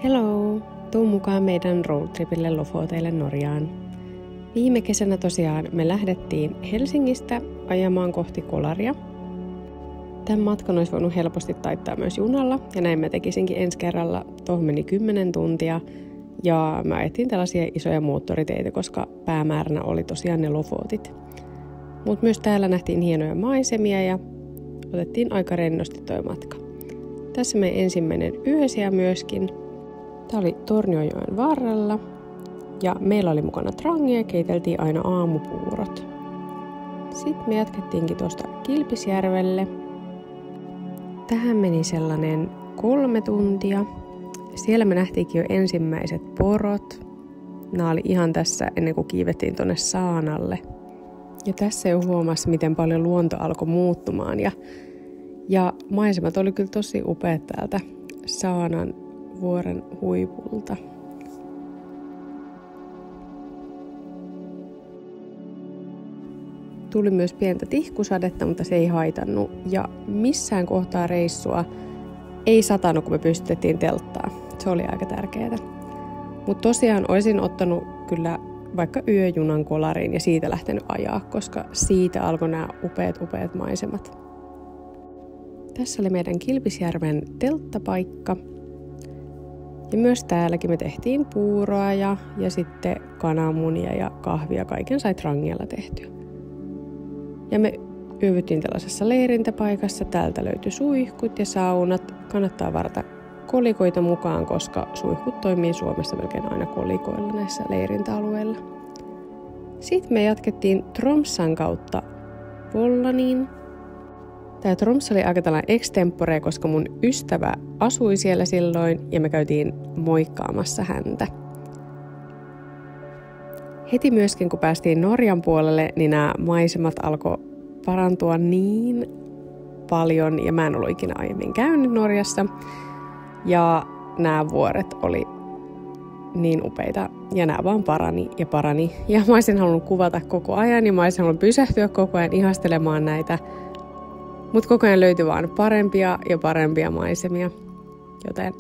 Hello! Tuu mukaan meidän roadtripille Lofoteille Norjaan. Viime kesänä tosiaan me lähdettiin Helsingistä ajamaan kohti Kolaria. Tämän matkan olisi voinut helposti taittaa myös junalla, ja näin mä tekisinkin ensi kerralla. Tuohon meni 10 tuntia, ja me ajettiin tällaisia isoja moottoriteitä, koska päämääränä oli tosiaan ne Lofotit. Mutta myös täällä nähtiin hienoja maisemia, ja otettiin aika rennosti toi matka. Tässä meidän ensimmäinen yösija myöskin. Tämä oli Tornionjoen varrella, ja meillä oli mukana trangia ja keiteltiin aina aamupuurot. Sitten me jatkettiinkin tuosta Kilpisjärvelle. Tähän meni sellainen 3 tuntia. Siellä me nähtiinkin jo ensimmäiset porot. Nämä oli ihan tässä ennen kuin kiivettiin tuonne saanalle. Ja tässä jo huomasi, miten paljon luonto alkoi muuttumaan. Ja maisemat oli kyllä tosi upeat täältä saanan vuoren huipulta. Tuli myös pientä tihkusadetta, mutta se ei haitannut. Ja missään kohtaa reissua ei satanut, kun me pystytettiin telttaa. Se oli aika tärkeää. Mutta tosiaan olisin ottanut kyllä vaikka yöjunan Kolariin ja siitä lähtenyt ajaa, koska siitä alkoi nämä upeat maisemat. Tässä oli meidän Kilpisjärven telttapaikka. Ja myös täälläkin me tehtiin puuroa ja sitten kananmunia ja kahvia. Kaiken sai trangialla tehtyä. Ja me yövyttiin tällaisessa leirintäpaikassa. Täältä löytyi suihkut ja saunat. Kannattaa varata kolikoita mukaan, koska suihkut toimii Suomessa melkein aina kolikoilla näissä leirintäalueilla. Sitten me jatkettiin Tromssan kautta Pollaniin. Tämä Tromssa oli aika tällainen extempore, koska mun ystävä asui siellä silloin ja me käytiin moikkaamassa häntä. Heti myöskin kun päästiin Norjan puolelle, niin nämä maisemat alkoi parantua niin paljon ja mä en ollut ikinä aiemmin käynyt Norjassa. Ja nämä vuoret oli niin upeita ja nämä vaan parani. Ja mä olisin halunnut kuvata koko ajan ja mä olisin halunnut pysähtyä koko ajan ihastelemaan näitä. Mutta koko ajan löytyi vaan parempia ja parempia maisemia, joten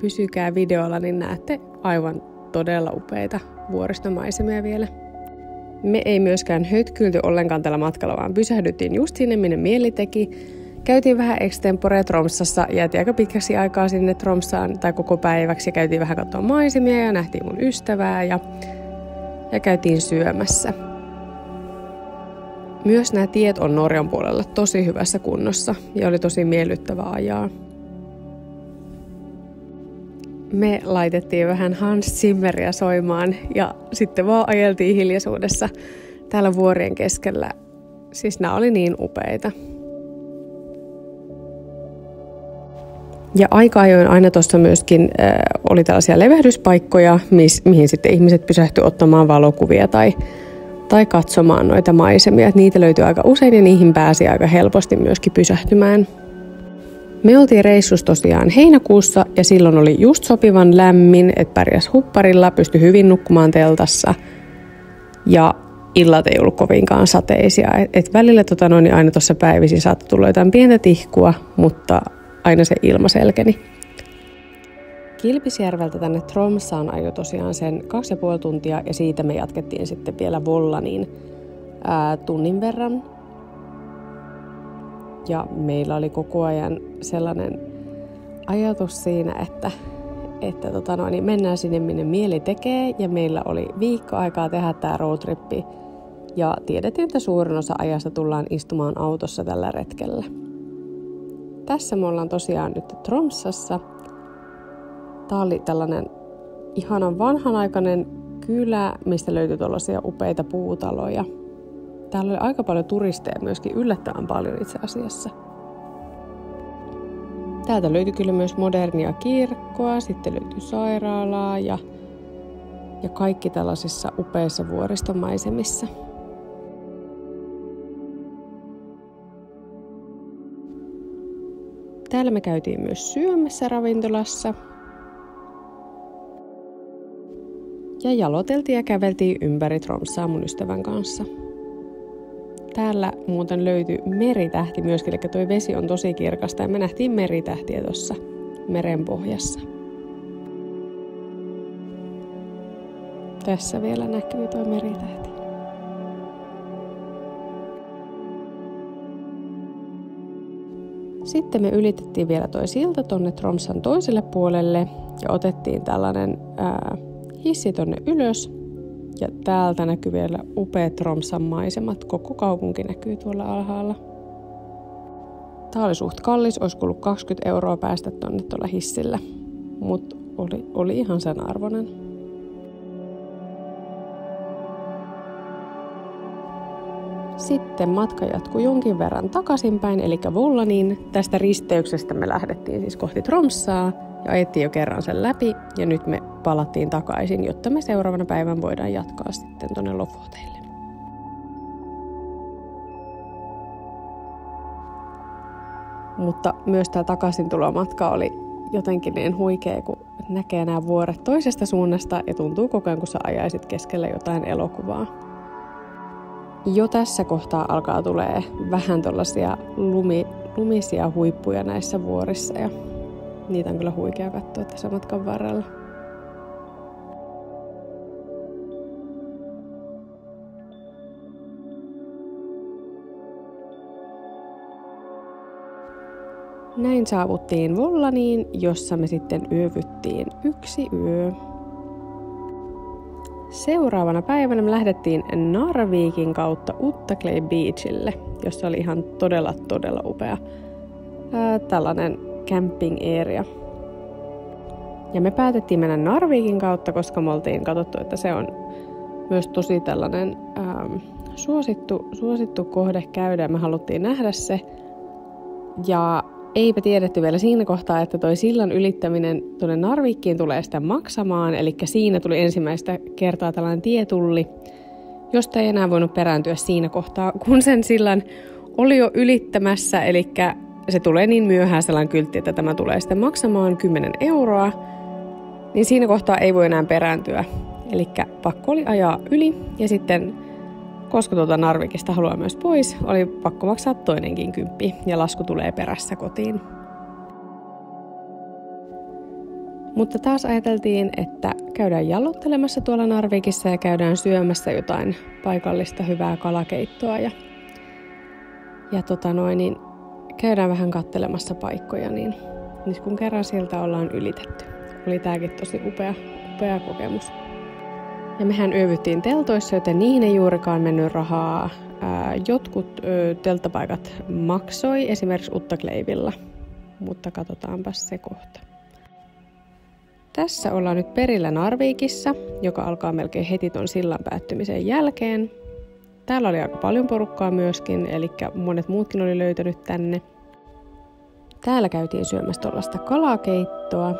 pysykää videolla, niin näette aivan todella upeita vuoristomaisemia vielä. Me ei myöskään hötkyilty ollenkaan tällä matkalla, vaan pysähdyttiin just sinne, minne mieli teki. Käytiin vähän extemporea Tromssassa, jäätiin aika pitkäksi aikaa sinne Tromssaan tai koko päiväksi ja käytiin vähän katsoa maisemia ja nähtiin mun ystävää ja käytiin syömässä. Myös nämä tiet on Norjan puolella tosi hyvässä kunnossa ja oli tosi miellyttävää ajaa. Me laitettiin vähän Hans Zimmeria soimaan ja sitten vaan ajeltiin hiljaisuudessa täällä vuorien keskellä. Siis nämä oli niin upeita. Ja aika ajoin aina tuossa myöskin oli tällaisia levehdyspaikkoja, mihin sitten ihmiset pysähtyivät ottamaan valokuvia tai katsomaan noita maisemia. Niitä löytyi aika usein ja niihin pääsi aika helposti myöskin pysähtymään. Me oltiin reissussa tosiaan heinäkuussa ja silloin oli just sopivan lämmin, että pärjäs hupparilla, pystyi hyvin nukkumaan teltassa ja illat ei ollut kovinkaan sateisia. Et välillä aina tuossa päivisin saattoi tulla jotain pientä tihkua, mutta aina se ilma selkeni. Kilpisjärveltä tänne Tromssaan ajoi tosiaan sen 2,5 tuntia ja siitä me jatkettiin sitten vielä Vollaniin tunnin verran. Ja meillä oli koko ajan sellainen ajatus siinä, että mennään sinne minne mieli tekee ja meillä oli viikko aikaa tehdä tämä roadtrippi ja tiedettiin, että suurin osa ajasta tullaan istumaan autossa tällä retkellä. Tässä me ollaan tosiaan nyt Tromssassa. Tämä oli tällainen ihanan vanhanaikainen kylä, mistä löytyi tuollaisia upeita puutaloja. Täällä oli aika paljon turisteja myöskin, yllättävän paljon itse asiassa. Täältä löytyi kyllä myös modernia kirkkoa, sitten löytyi sairaalaa ja kaikki tällaisissa upeissa vuoristomaisemissa. Täällä me käytiin myös syömässä ravintolassa. Ja jaloteltiin ja käveltiin ympäri Tromssaa mun ystävän kanssa. Täällä muuten löytyi meritähti myöskin, eli tuo vesi on tosi kirkasta ja me nähtiin meritähtiä tuossa merenpohjassa. Tässä vielä näkyy tuo meritähti. Sitten me ylitettiin vielä toi silta tonne Tromssan toiselle puolelle ja otettiin tällainen hissi tonne ylös. Ja täältä näkyy vielä upeat Tromssan maisemat. Koko kaupunki näkyy tuolla alhaalla. Tää oli suht kallis, olisi kulunut 20 € päästä tonne tuolla hissillä. Mutta oli ihan sen arvoinen. Sitten matka jatkui jonkin verran takaisinpäin, eli Vollaniin. Tästä risteyksestä me lähdettiin siis kohti Tromssaa ja ajettiin jo kerran sen läpi. Ja nyt me palattiin takaisin, jotta me seuraavana päivänä voidaan jatkaa sitten tuonne Lofoteille. Mutta myös tämä takaisintulomatka oli jotenkin niin huikea, kun näkee nämä vuoret toisesta suunnasta ja tuntuu koko ajan, kun sä ajaisit keskellä jotain elokuvaa. Jo tässä kohtaa alkaa tulee vähän tuollaisia lumisia huippuja näissä vuorissa ja niitä on kyllä huikea katsoa tässä matkan varrella. Näin saavuttiin Vollaniin, jossa me sitten yövyttiin 1 yö. Seuraavana päivänä me lähdettiin Narvikin kautta Uttaklei Beachille, jossa oli ihan todella upea tällainen camping area. Ja me päätettiin mennä Narvikin kautta, koska me oltiin katsottu, että se on myös tosi tällainen suosittu kohde käydä. Me haluttiin nähdä se. Ja eipä tiedetty vielä siinä kohtaa, että toi sillan ylittäminen tuonne Narvikkiin tulee sitä maksamaan. Eli siinä tuli ensimmäistä kertaa tällainen tietulli, josta ei enää voinut perääntyä siinä kohtaa, kun sen sillan oli jo ylittämässä. Eli se tulee niin myöhään sellainen kyltti, että tämä tulee sitten maksamaan 10 €. Niin siinä kohtaa ei voi enää perääntyä. Eli pakko oli ajaa yli ja sitten koska Narvikista haluaa myös pois, oli pakko maksaa toinenkin 10 ja lasku tulee perässä kotiin. Mutta taas ajateltiin, että käydään jallottelemassa tuolla Narvikissa ja käydään syömässä jotain paikallista hyvää kalakeittoa ja käydään vähän katselemassa paikkoja, niin nyt kun kerran sieltä ollaan ylitetty. Oli tääkin tosi upea kokemus. Ja mehän yövyttiin teltoissa, joten niihin ei juurikaan mennyt rahaa. Jotkut telttapaikat maksoi, esimerkiksi Uttakleivilla, mutta katsotaanpas se kohta. Tässä ollaan nyt perillä Narvikissa, joka alkaa melkein heti ton sillan päättymisen jälkeen. Täällä oli aika paljon porukkaa myöskin, eli monet muutkin oli löytänyt tänne. Täällä käytiin syömässä tuollaista kalakeittoa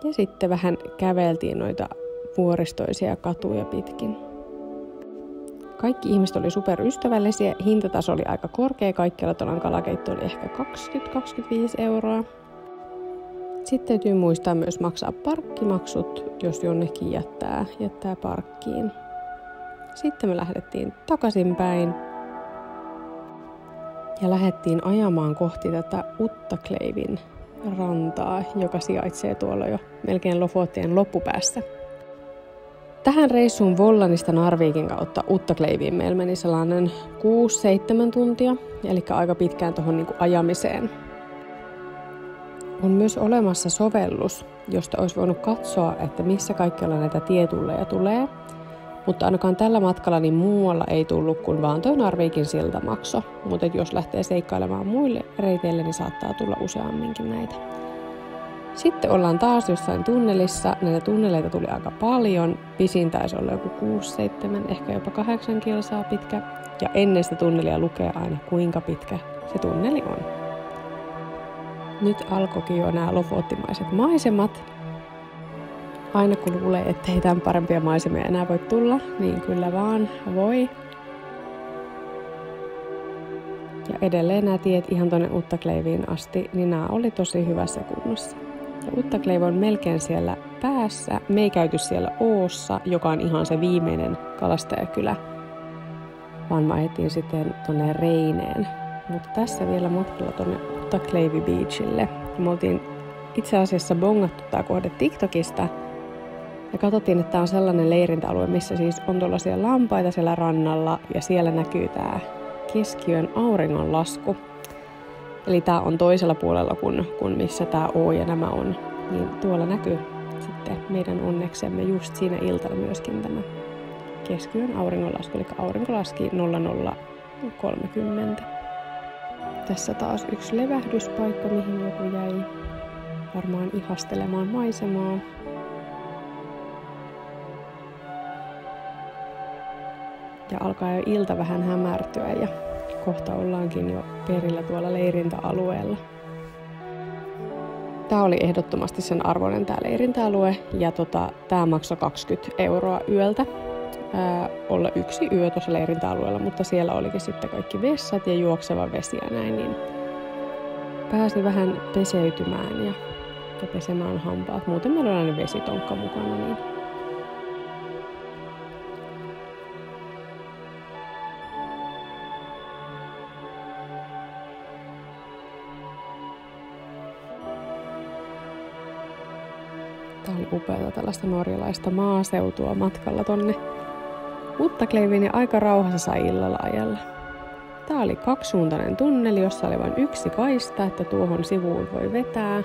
ja sitten vähän käveltiin noita vuoristoisia katuja pitkin. Kaikki ihmiset oli superystävällisiä, hintataso oli aika korkea, kaikkialla tuollainen kalakeitto oli ehkä 20-25 €. Sitten täytyy muistaa myös maksaa parkkimaksut, jos jonnekin jättää parkkiin. Sitten me lähdettiin takaisinpäin ja lähdettiin ajamaan kohti tätä Uttakleivin rantaa, joka sijaitsee tuolla jo melkein Lofotien loppupäässä. Tähän reissuun Vollanista Narvikin kautta Uttakleiviin meillä meni sellainen 6-7 tuntia, eli aika pitkään tuohon ajamiseen. On myös olemassa sovellus, josta olisi voinut katsoa, että missä kaikkialla näitä tietulleja tulee, mutta ainakaan tällä matkalla niin muualla ei tullut kuin vaan tuo Narvikin siltamakso, mutta jos lähtee seikkailemaan muille reiteille, niin saattaa tulla useamminkin näitä. Sitten ollaan taas jossain tunnelissa. Näitä tunneleita tuli aika paljon. Pisin taisi olla joku 6-7, ehkä jopa 8 kilsaa pitkä. Ja ennen sitä tunnelia lukee aina, kuinka pitkä se tunneli on. Nyt alkoikin jo nämä lofottimaiset maisemat. Aina kun luulee, ettei tämän parempia maisemia enää voi tulla, niin kyllä vaan voi. Ja edelleen nämä tiet ihan tuonne Uttakleiviin asti, niin nämä oli tosi hyvässä kunnossa. Ja Uttakleiv on melkein siellä päässä. Me ei käyty siellä Oossa, joka on ihan se viimeinen kalastajakylä, vaan me ajettiin sitten tuonne Reineen. Mutta tässä vielä matkalla tuonne Uttakleivi Beachille. Me oltiin itse asiassa bongattu tämä kohde TikTokista. Ja katsottiin, että tämä on sellainen leirintäalue, missä siis on tuollaisia lampaita siellä rannalla ja siellä näkyy tämä keskiyön auringonlasku. Eli tämä on toisella puolella kuin missä tämä O ja nämä on. Niin tuolla näkyy sitten meidän onneksemme just siinä iltana myöskin tämä keskiyön auringonlasku. Eli aurinko laski 00:30. Tässä taas yksi levähdyspaikka, mihin joku jäi varmaan ihastelemaan maisemaa. Ja alkaa jo ilta vähän hämärtyä ja kohta ollaankin jo perillä tuolla leirintäalueella. Tämä oli ehdottomasti sen arvoinen tämä leirintäalue ja tämä maksoi 20 € yöltä olla yksi yö tuossa leirintäalueella, mutta siellä olikin sitten kaikki vessat ja juokseva vesi ja näin, niin pääsi vähän peseytymään ja pesemään hampaat. Muuten meillä oli aina vesitonkka mukana, niin tämä oli upeaa tällaista norjalaista maaseutua matkalla tonne Uttakleiviin ja aika rauhassa sai illalla ajalla. Tämä oli kaksisuuntainen tunneli, jossa oli vain yksi kaista, että tuohon sivuun voi vetää.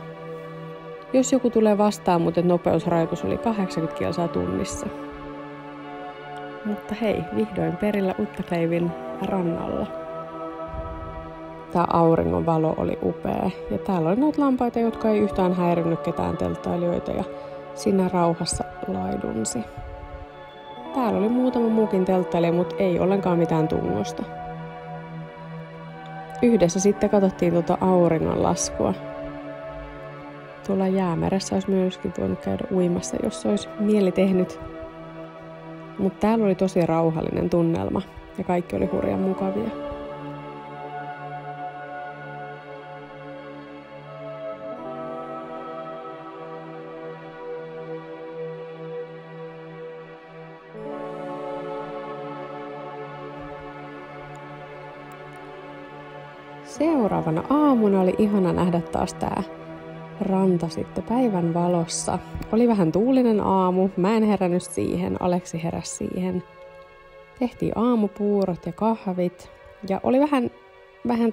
Jos joku tulee vastaan, mutta nopeusrajoitus oli 80 kilsaa tunnissa. Mutta hei, vihdoin perillä Uttakleivin rannalla. Tämä auringon valo oli upea ja täällä oli noita lampaita, jotka ei yhtään häirinnyt ketään telttailijoita ja siinä rauhassa laidunsi. Täällä oli muutama muukin telttailija, mutta ei ollenkaan mitään tungosta. Yhdessä sitten katsottiin auringonlaskua. Tuolla Jäämeressä olisi myöskin voinut käydä uimassa, jos olisi mieli tehnyt. Mutta täällä oli tosi rauhallinen tunnelma ja kaikki oli hurjan mukavia. Seuraavana aamuna oli ihana nähdä taas tää ranta sitten päivän valossa. Oli vähän tuulinen aamu, mä en herännyt siihen, Aleksi heräsi siihen. Tehtiin aamupuurot ja kahvit ja oli vähän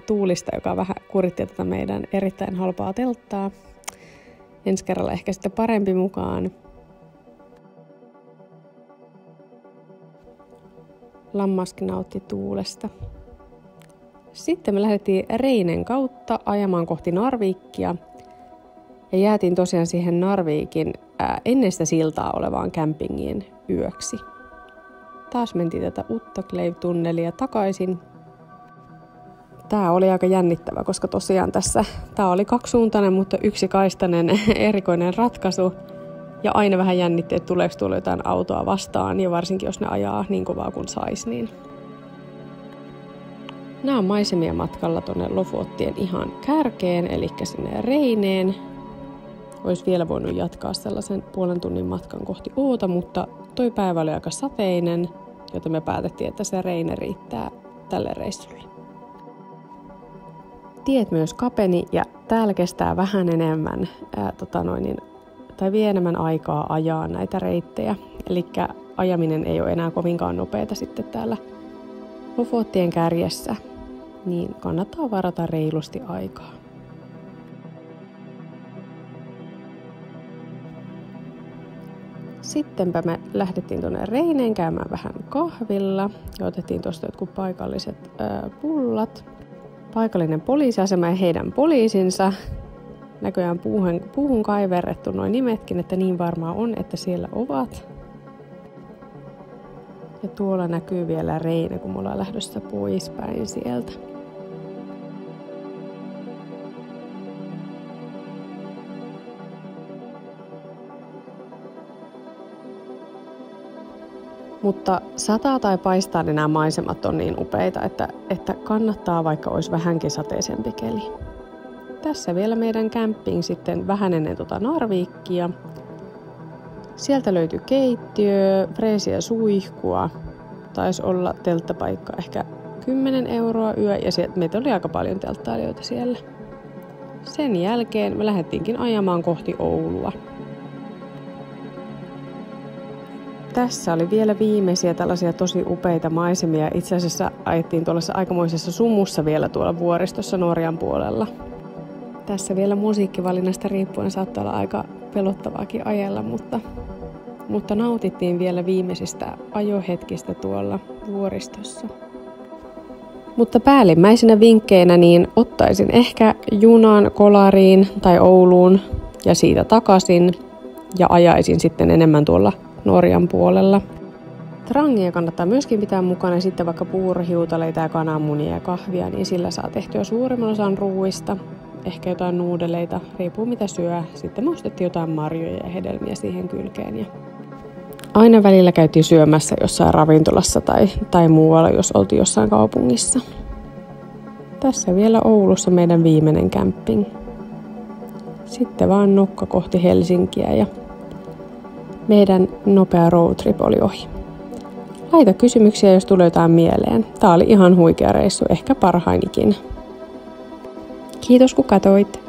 tuulista, joka vähän kuritti tätä meidän erittäin halpaa telttaa. Ensi kerralla ehkä sitten parempi mukaan. Lammaskin nautti tuulesta. Sitten me lähdettiin Reinen kautta ajamaan kohti Narvikia ja jäätiin tosiaan siihen Narvikin ennen sitä siltaa olevaan campingiin yöksi. Taas mentiin tätä Uttakleiv-tunnelia takaisin. Tää oli aika jännittävä, koska tosiaan tää oli kaksisuuntainen, mutta yksikaistainen erikoinen ratkaisu. Ja aina vähän jännitti, että tuleeko tulla jotain autoa vastaan ja varsinkin jos ne ajaa niin kovaa kuin sais, niin nämä on maisemia matkalla tuonne Lofottien ihan kärkeen, eli sinne Reineen. Olisi vielä voinut jatkaa sellaisen puolen tunnin matkan kohti Oota, mutta toi päivä oli aika sateinen, joten me päätettiin, että se Reine riittää tälle reissulle. Tiet myös kapeni ja täällä kestää vähän enemmän, tai vie enemmän aikaa ajaa näitä reittejä. Eli ajaminen ei ole enää kovinkaan nopeata sitten täällä Lofottien kärjessä, niin kannattaa varata reilusti aikaa. Sittenpä me lähdettiin tuonne Reineen käymään vähän kahvilla ja otettiin tuosta jotkut paikalliset pullat. Paikallinen poliisiasema ja heidän poliisinsa. Näköjään puuhun kaiverrettu noin nimetkin, että niin varmaan on, että siellä ovat. Ja tuolla näkyy vielä Reine, kun me ollaan lähdössä poispäin sieltä. Mutta sataa tai paistaa, niin nämä maisemat on niin upeita, että kannattaa, vaikka olisi vähänkin sateisempi keli. Tässä vielä meidän camping sitten vähän ennen Narvikia. Sieltä löytyi keittiö, freesiä suihkua. Taisi olla telttapaikka ehkä 10 € yö ja meitä oli aika paljon telttailijoita siellä. Sen jälkeen me lähdettiinkin ajamaan kohti Oulua. Tässä oli vielä viimeisiä tällaisia tosi upeita maisemia. Itse asiassa ajettiin tuollaisessa aikamoisessa sumussa vielä tuolla vuoristossa Norjan puolella. Tässä vielä musiikkivalinnasta riippuen saattaa olla aika pelottavaakin ajella, mutta nautittiin vielä viimeisistä ajohetkistä tuolla vuoristossa. Mutta päällimmäisenä vinkkeinä niin ottaisin ehkä junan Kolariin tai Ouluun ja siitä takaisin ja ajaisin sitten enemmän tuolla Norjan puolella. Trangia kannattaa myöskin pitää mukana, sitten vaikka puurohiutaleita ja kananmunia ja kahvia, niin sillä saa tehtyä suurimman osan ruuista. Ehkä jotain nuudeleita, riippuu mitä syö. Sitten me ostettiin jotain marjoja ja hedelmiä siihen kylkeen. Ja aina välillä käytiin syömässä jossain ravintolassa tai muualla, jos oltiin jossain kaupungissa. Tässä vielä Oulussa meidän viimeinen camping. Sitten vaan nokka kohti Helsinkiä ja meidän nopea roadtrip oli ohi. Laita kysymyksiä, jos tulee jotain mieleen. Tää oli ihan huikea reissu, ehkä parhain ikinä. Kiitos kun katsoit!